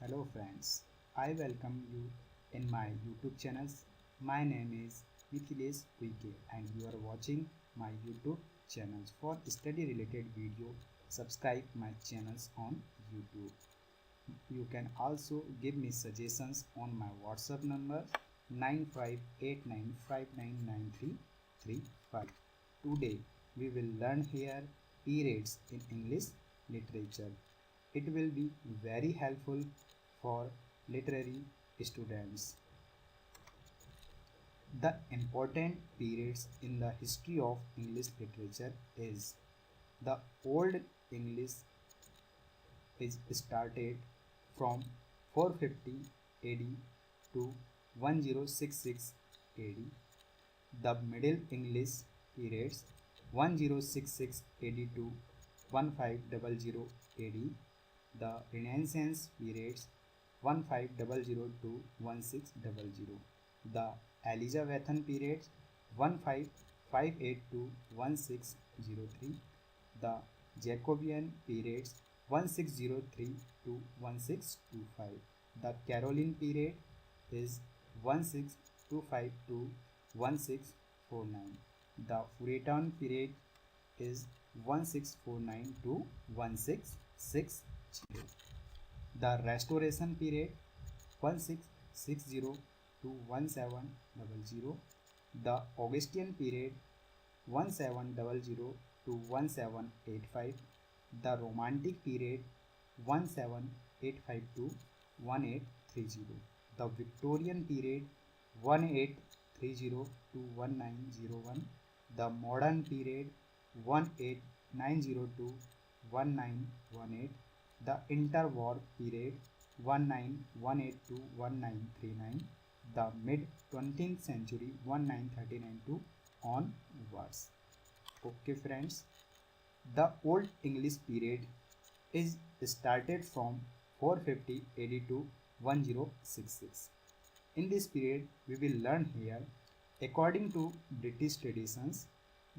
Hello friends, I welcome you in my YouTube channels. My name is Mithilesh Uike and you are watching my YouTube channels. For study related video, subscribe my channels on YouTube. You can also give me suggestions on my WhatsApp number 9589599335. Today we will learn here periods in English literature. It will be very helpful for literary students. The important periods in the history of English literature is the Old English is started from 450 AD to 1066 AD. The Middle English periods 1066 AD to 1500 AD. The Renaissance periods 1500 to 1600. The Elizabethan periods 1558 to 1603. The Jacobean periods 1603 to 1625. The Caroline period is 1625 to 1649. The Puritan period is 1649 to 1660. The Restoration period 1660 to 1700. The Augustan period 1700 to 1785. The Romantic period 1785 to 1830. The Victorian period 1830 to 1901. The Modern period 1890 to 1918. The Interwar period 1918 to 1939. The mid 20th century 1939 to onwards. Okay friends, the Old English period is started from 450 AD to 1066. In this period we will learn here, according to British traditions,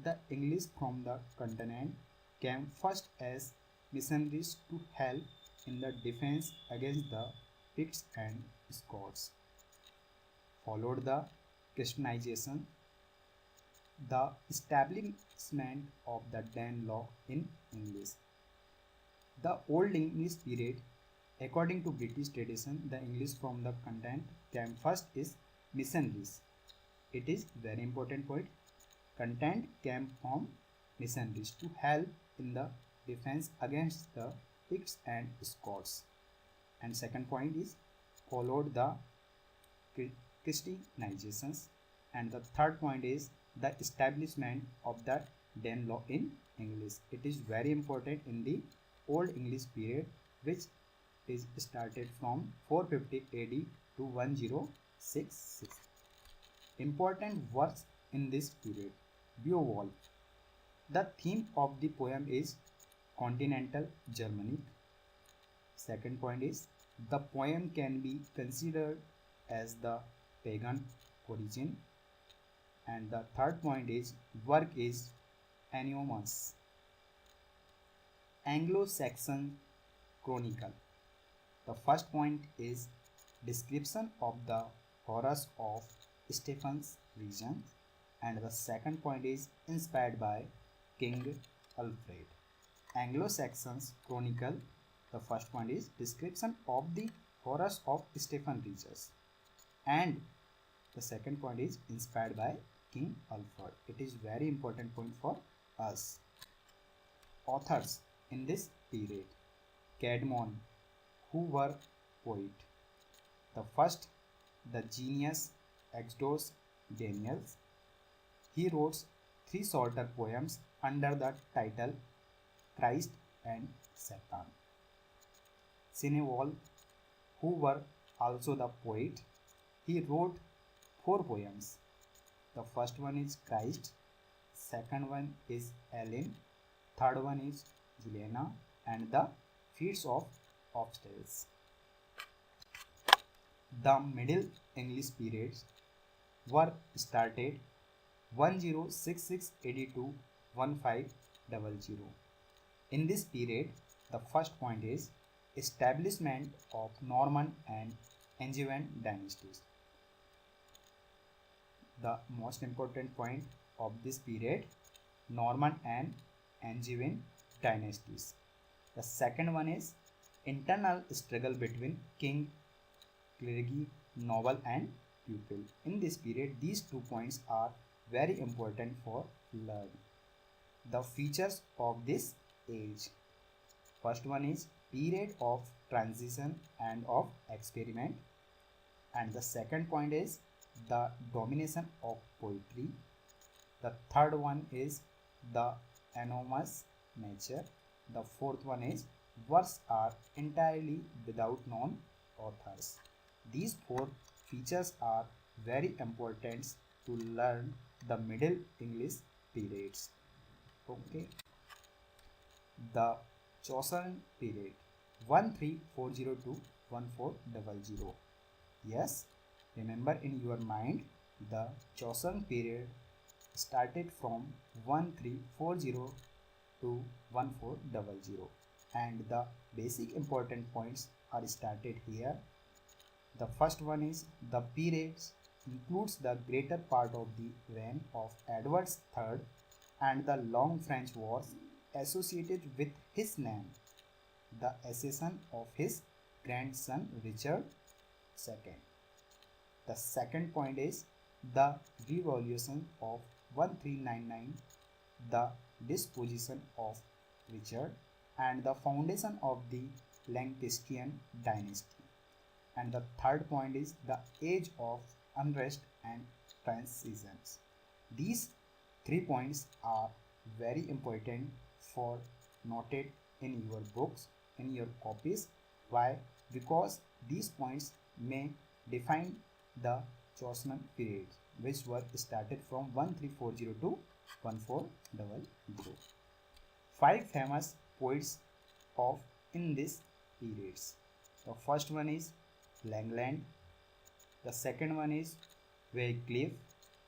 the English from the continent came first as missionaries to help in the defense against the Picts and Scots. Followed the Christianization, the establishment of the Danelaw in English. The Old English period, according to British tradition, the English from the continent came first is missionaries. It is very important point. Content came from missionaries to help in the defense against the Picts and Scots. And second point is followed the Christianizations. And the third point is the establishment of the Danelaw in English. It is very important in the Old English period, which is started from 450 AD to 1066. Important works in this period. Beowulf. The theme of the poem is continental Germany. Second point is the poem can be considered as the pagan origin. And the third point is work is anonymous. Anglo-Saxon Chronicle. The first point is description of the horrors of Stephen's region, and the second point is inspired by King Alfred. Anglo-Saxon's Chronicle, the first point is description of the horrors of Stephen's region, and the second point is inspired by King Alfred. It is very important point for us. Authors in this period: Caedmon, who were poet. The first, the genius Exodus Daniels. He wrote 3 shorter poems under the title Christ and Satan. Cinewall, who were also the poet. He wrote 4 poems. The first one is Christ, second one is Ellen, third one is Juliana, and the Feats of Obstacles. The Middle English periods were started 1066 AD to 1500. In this period, the first point is establishment of Norman and Angevin dynasties. The most important point of this period, Norman and Angevin dynasties. The second one is internal struggle between king, clergy, noble and pupil. In this period, these 2 points are very important for learning. The features of this age. First one is period of transition and of experiment. And the second point is the domination of poetry. The third one is the anonymous nature. The fourth one is works are entirely without known authors. These 4 features are very important to learn the Middle English periods. Okay. The Chaucer period 13402 to 1400. Yes, remember in your mind the Chaucer period started from 1340 to 1400 and the basic important points are started here. The first one is the periods includes the greater part of the reign of Edward III and the long French wars associated with his name, the accession of his grandson Richard II. The second point is the revolution of 1399, the disposition of Richard and the foundation of the Lancastrian dynasty. And the third point is the age of unrest and transitions. These 3 points are very important for noted in your books, in your copies. Why? Because these points may define the Chaucer period, which were started from 1340 to 1400. 5 famous poets of in this periods. The first one is Langland. The second one is Wycliffe.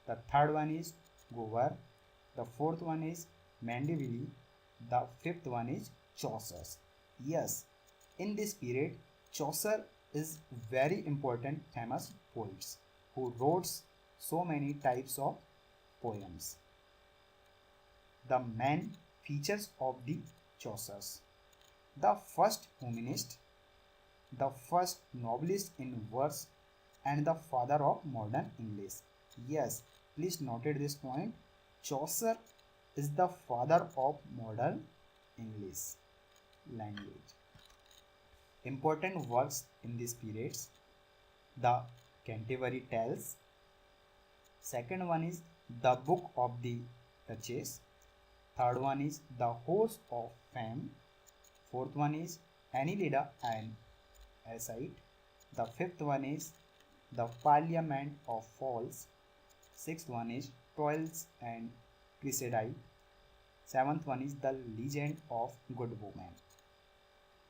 The third one is Gower. The fourth one is Mandeville. The fifth one is Chaucer. Yes, in this period, Chaucer is very important famous poets who wrote so many types of poems. The main features of the Chaucers. The first humanist, the first novelist in verse and the father of modern English. Yes, please noted this point. Chaucer is the father of modern English language. Important works in these periods: the Canterbury Tales. Second one is the Book of the Duchess. Third one is the Horse of Fame. Fourth one is Aeneida and Aesop. The fifth one is the Parliament of Falls. Sixth one is Toils and Cressida. Seventh one is the Legend of Good Woman.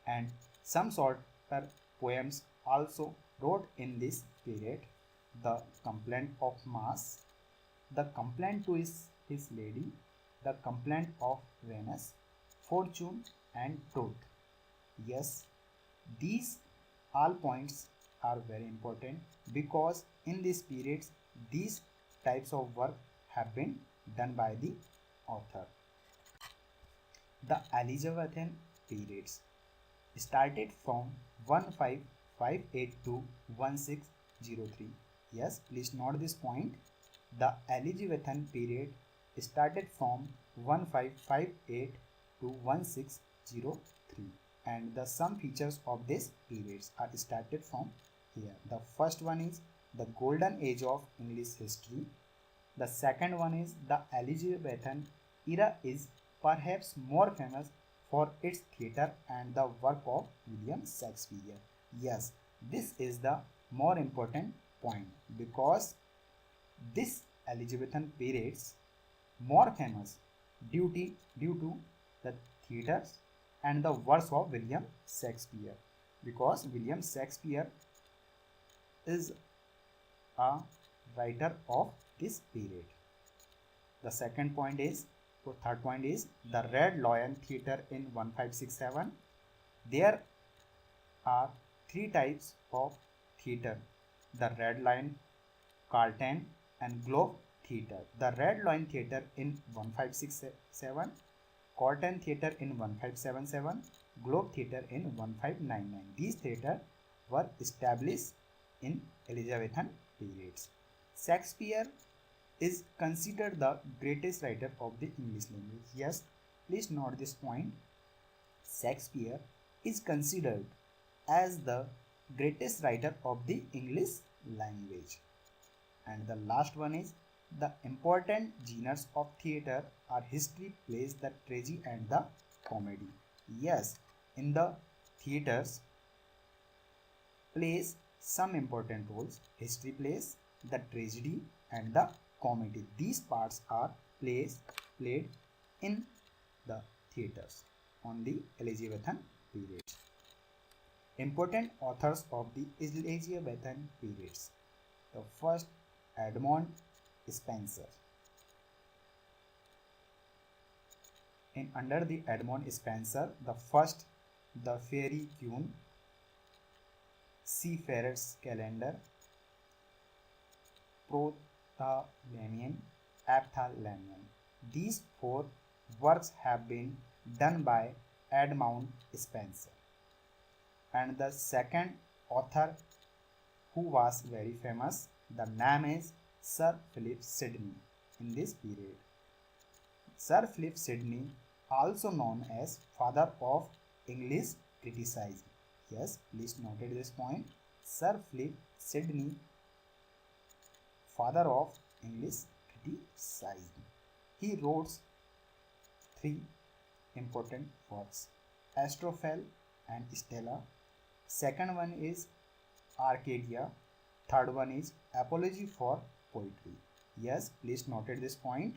And some shorter poems also wrote in this period: the Complaint of Mars, the Complaint to his Lady, the Complaint of Venus, Fortune and Truth. Yes, these all points are very important because in these periods these types of work have been done by the author. The Elizabethan periods started from 1558 to 1603. Yes, please note this point. The Elizabethan period started from 1558 to 1603 and the some features of this periods are started from here. The first one is the golden age of English history. The second one is the Elizabethan era is perhaps more famous for its theatre and the work of William Shakespeare. Yes, this is the more important point because this Elizabethan periods more famous due to the theatres and the works of William Shakespeare, because William Shakespeare is a writer of this period. The third point is the Red Lion Theatre in 1567. There are three types of theatre: the Red Lion, Carlton, and Globe Theatre. The Red Lion Theatre in 1567, Carlton Theatre in 1577, Globe Theatre in 1599. These theatres were established in Elizabethan periods. Shakespeare is considered the greatest writer of the English language. Yes, please note this point. Shakespeare is considered as the greatest writer of the English language. And the last one is the important genres of theatre are history, plays, the tragedy, and the comedy. Yes, in the theatres, plays some important roles. History plays, the tragedy, and the comedy. These parts are played in the theatres on the Elizabethan period. Important authors of the Elizabethan periods. The first, Edmund Spenser. Under the Edmund Spenser, the first, The Fairy Queen, Seafarer's Calendar, Prothalamion, Aphthalamion. These four works have been done by Edmund Spenser. And the second author who was very famous, the name is Sir Philip Sidney in this period. Sir Philip Sidney, also known as father of English criticism. Yes, please note this point. Sir Philip Sidney, father of English criticism. He wrote three important works: Astrophel and Stella. Second one is Arcadia. Third one is Apology for Poetry. Yes, please note this point.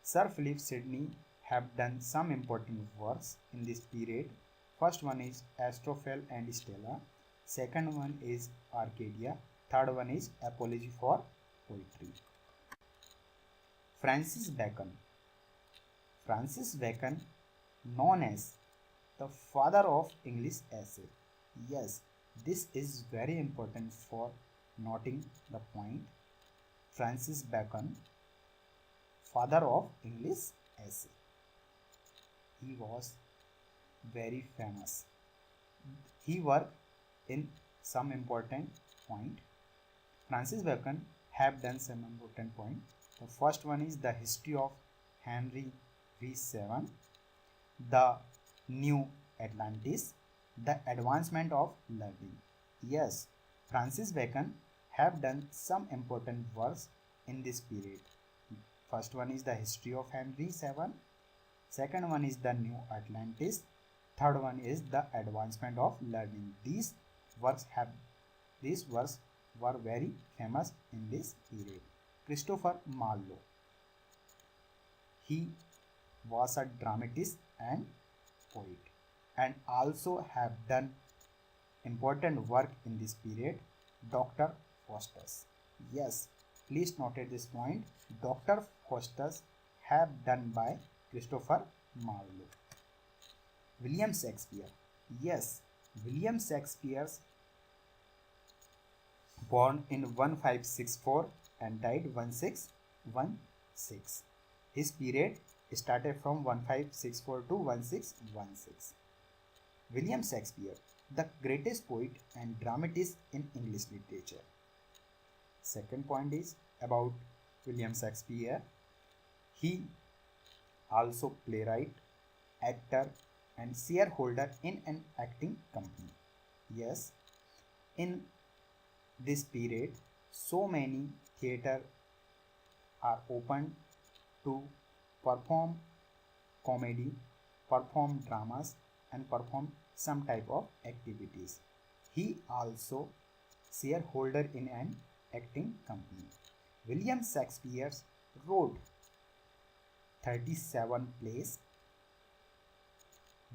Sir Philip Sidney have done some important works in this period. First one is Astrophel and Stella. Second one is Arcadia. Third one is Apology for Poetry. Francis Bacon. Francis Bacon, known as the father of English essay. Yes, this is very important for noting the point. Francis Bacon, father of English essay. He was very famous. He worked in some important point. Francis Bacon have done some important point. The first one is the history of Henry VII, the New Atlantis, the advancement of learning. Yes, Francis Bacon have done some important works in this period. First one is the history of Henry VII. Second one is the New Atlantis. Third one is the advancement of learning. These works were very famous in this period. Christopher Marlowe. He was a dramatist and poet, and also have done important work in this period. Dr. Faustus. Yes, please note this point. Dr. Faustus have done by Christopher Marlowe. William Shakespeare. Yes, William Shakespeare, born in 1564 and died 1616. His period started from 1564 to 1616. William Shakespeare, the greatest poet and dramatist in English literature. Second point is about William Shakespeare. He also playwright, actor, and shareholder in an acting company. Yes, in this period, so many theatre are open to perform comedy, perform dramas, and perform some type of activities. He also shareholder in an acting company. William Shakespeare wrote 37 plays,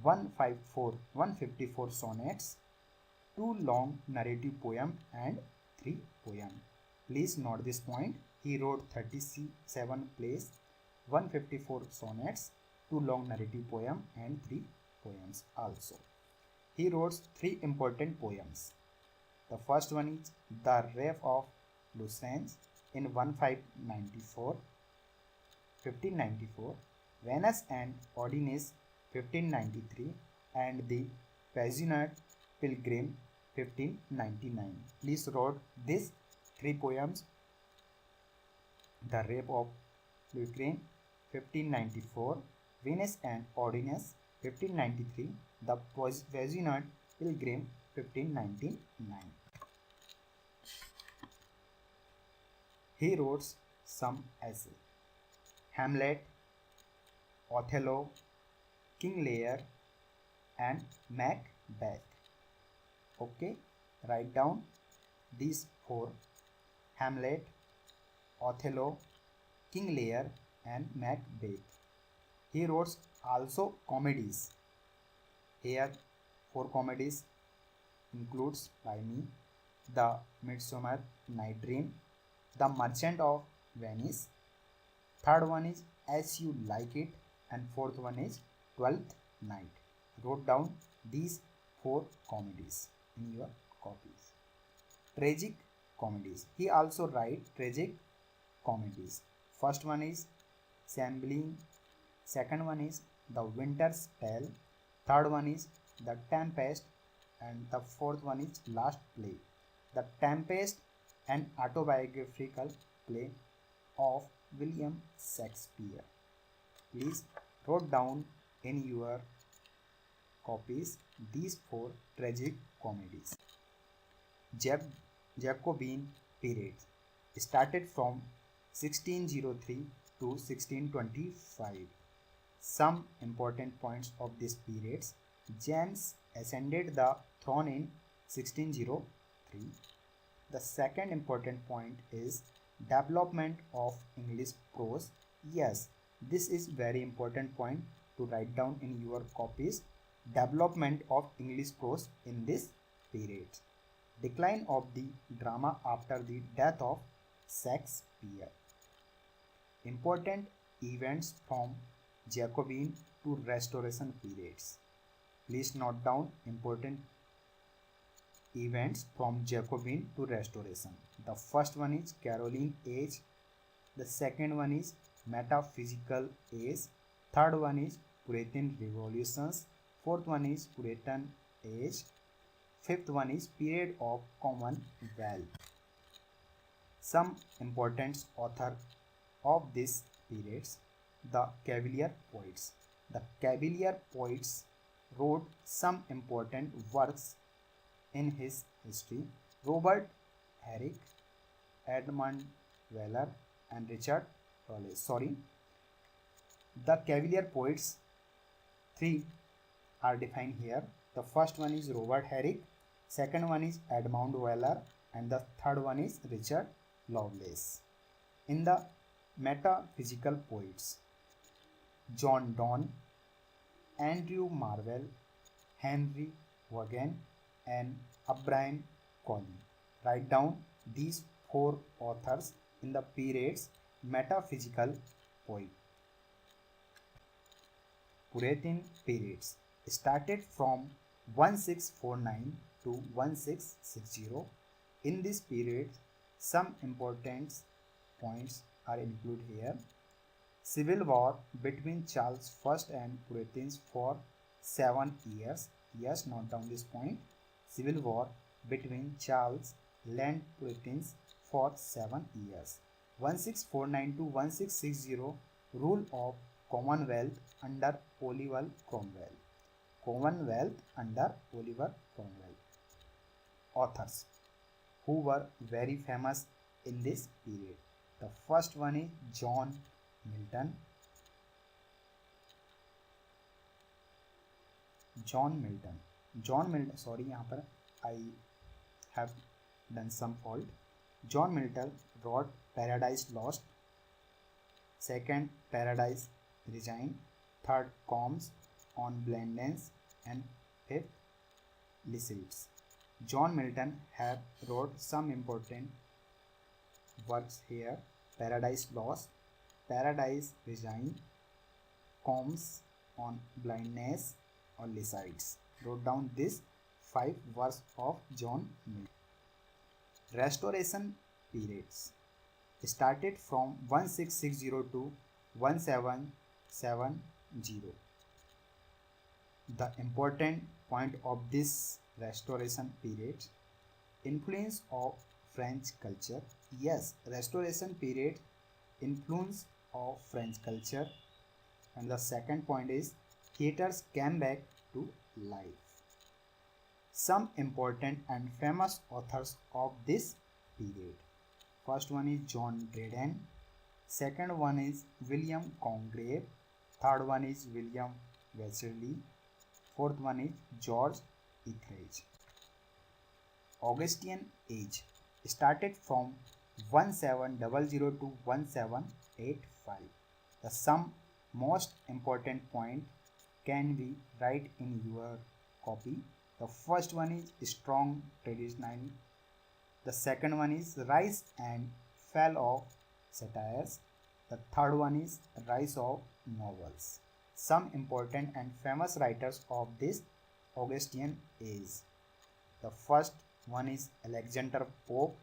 154 sonnets, 2 long narrative poems, and 3 poems. Please note this point. He wrote 37 plays, 154 sonnets, 2 long narrative poems, and 3 poems also. he wrote three important poems. The first one is The Rape of Lucerne in 1594, Venus and Ordinance 1593, and The Passionate Pilgrim 1599. Please wrote these three poems. The Rape of Lucerne 1594, Venus and Ordinance 1593, The Passionate Pilgrim 1599. He wrote some essays: Hamlet, Othello, King Lear, and Macbeth. Okay, write down these four: Hamlet, Othello, King Lear, and Macbeth. He wrote also comedies. Here, four comedies includes by me: The Midsummer Night Dream, The Merchant of Venice, third one is As You Like It, and fourth one is Twelfth Night. Wrote down these four comedies in your copies. Tragic comedies. He also write tragic comedies. First one is Cymbeline, second one is The Winter's Tale, third one is The Tempest, and the fourth one is Last Play. The Tempest, an autobiographical play of William Shakespeare. Please wrote down in your copies these four tragic comedies. Jacobean period started from 1603 to 1625. Some important points of this period: James ascended the throne in 1603. The second important point is development of English prose. Yes, this is very important point to write down in your copies. Development of English prose in this period. Decline of the drama after the death of Shakespeare. Important events from Jacobean to Restoration periods. Please note down important events from Jacobean to Restoration. The first one is Caroline Age. The second one is Metaphysical Age. Third one is Puritan Revolutions. Fourth one is Puritan Age. Fifth one is Period of Commonwealth. Some important author of this periods: the Cavalier poets. The Cavalier poets wrote some important works in his history: Robert Herrick, Edmund Weller, and Richard Raleigh. The Cavalier poets, three are defined here. The first one is Robert Herrick, second one is Edmund Weller, and the third one is Richard Lovelace. In the metaphysical poets: John Donne, Andrew Marvell, Henry Vaughan, and Abraham Colley. Write down these four authors in the periods metaphysical poet. Puritan periods started from 1649 to 1660. In this period, some important points are included here: Civil War between Charles I and Puritans for 7 years. Yes, note down this point. Civil War between Charles and Puritans for 7 years. 1649 to 1660, rule of Commonwealth under Oliver Cromwell. Commonwealth under Oliver Cromwell. Authors who were very famous in this period. The first one is John Milton. Sorry, यहाँ पर I have done some fault. John Milton wrote Paradise Lost, second Paradise Resigned, third Comes on Blindness, and fifth Lycidas. John Milton have wrote some important works here: Paradise Lost, Paradise Resigned, Comes on Blindness, or Lycidas. Wrote down these 5 verse of John Milton. Restoration periods started from 1660 to 1770. The important point of this restoration period: influence of French culture. Yes, restoration period, influence of French culture. And the second point is theaters came back to life. Some important and famous authors of this period. First one is John Dryden. Second one is William Congreve. Third one is William Wesley. Fourth one is George Etheridge. Augustan age started from 1700 to 1785. The some most important point can be write in your copy. The first one is strong tradition. The second one is rise and fall of satires. The third one is rise of novels. Some important and famous writers of this Augustan age. The first one is Alexander Pope.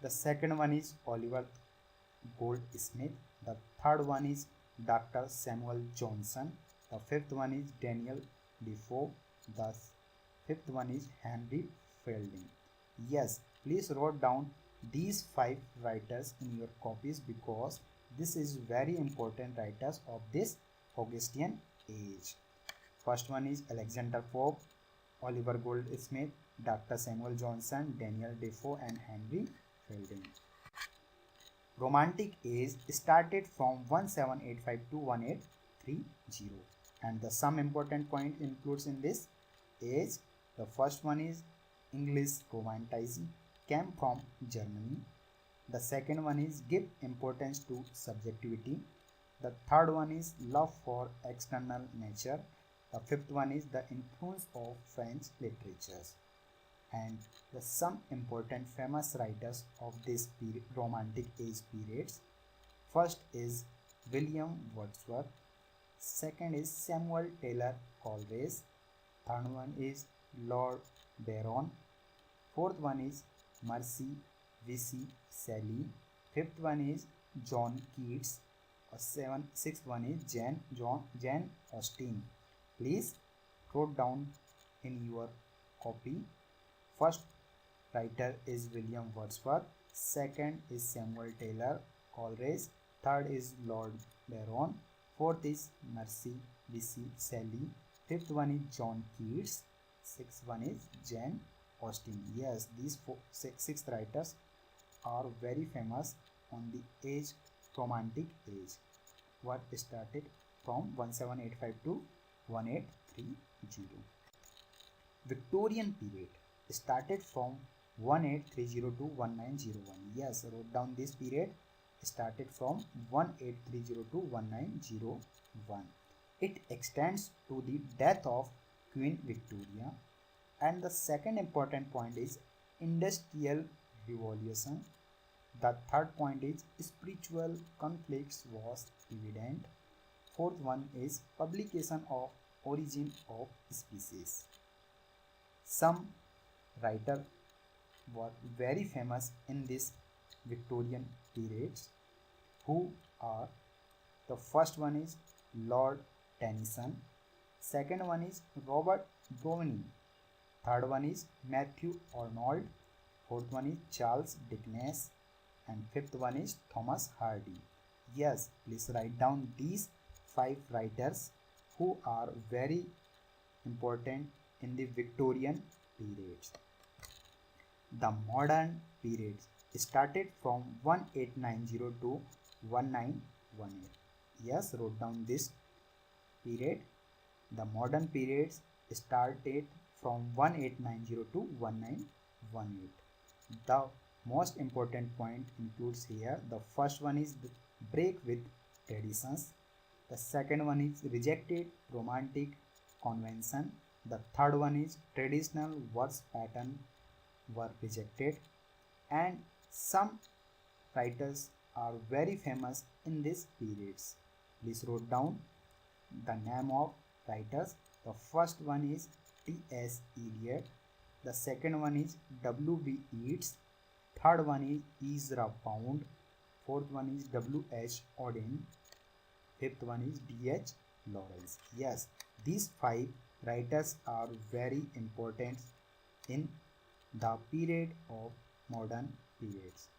The second one is Oliver Goldsmith. The third one is Dr. Samuel Johnson. The fifth one is Daniel Defoe. The fifth one is Henry Fielding. Yes, please write down these 5 writers in your copies because this is very important writers of this Augustan age. First one is Alexander Pope, Oliver Goldsmith, Dr. Samuel Johnson, Daniel Defoe and Henry Fielding. Romantic age started from 1785 to 1830, and the some important point includes in this age. The first one is English Romanticism came from Germany. The second one is give importance to subjectivity. The third one is love for external nature. The fifth one is the influence of French literatures. And the some important famous writers of this Romantic age periods. First is William Wordsworth. Second is Samuel Taylor Coleridge. Third one is Lord Byron. Fourth one is Mercy V.C. Shelley. Fifth one is John Keats. Sixth one is Jane Austen. Please write down in your copy. First writer is William Wordsworth. Second is Samuel Taylor Coleridge. Third is Lord Byron. Fourth is Mercy V.C. Shelley. Fifth one is John Keats. Sixth one is Jane Austen. Yes, these six writers are very famous on the age Romantic age, what started from 1785 to 1830. Victorian period started from 1830 to 1901. Yes, wrote down this period started from 1830 to 1901. It extends to the death of Queen Victoria. And the second important point is Industrial Revolution. The third point is spiritual conflicts was evident. Fourth one is publication of Origin of Species. Some writers were very famous in this Victorian periods, who are: the first one is Lord Tennyson. Second one is Robert Browning. Third one is Matthew Arnold. Fourth one is Charles Dickens. And fifth one is Thomas Hardy. Yes, please write down these 5 writers who are very important in the Victorian periods. The modern periods started from 1890 to 1918. Yes, wrote down this period. The modern periods started from 1890 to 1918. The most important point includes here: the first one is the break with traditions. The second one is rejected romantic convention. The third one is traditional verse pattern were rejected. And some writers are very famous in these periods. Please wrote down the name of writers. The first one is T.S. Eliot. The second one is W.B. Yeats. Third one is Ezra Pound. Fourth one is W.H. Auden. Fifth one is D.H. Lawrence. Yes, these five writers are very important in the period of modern periods.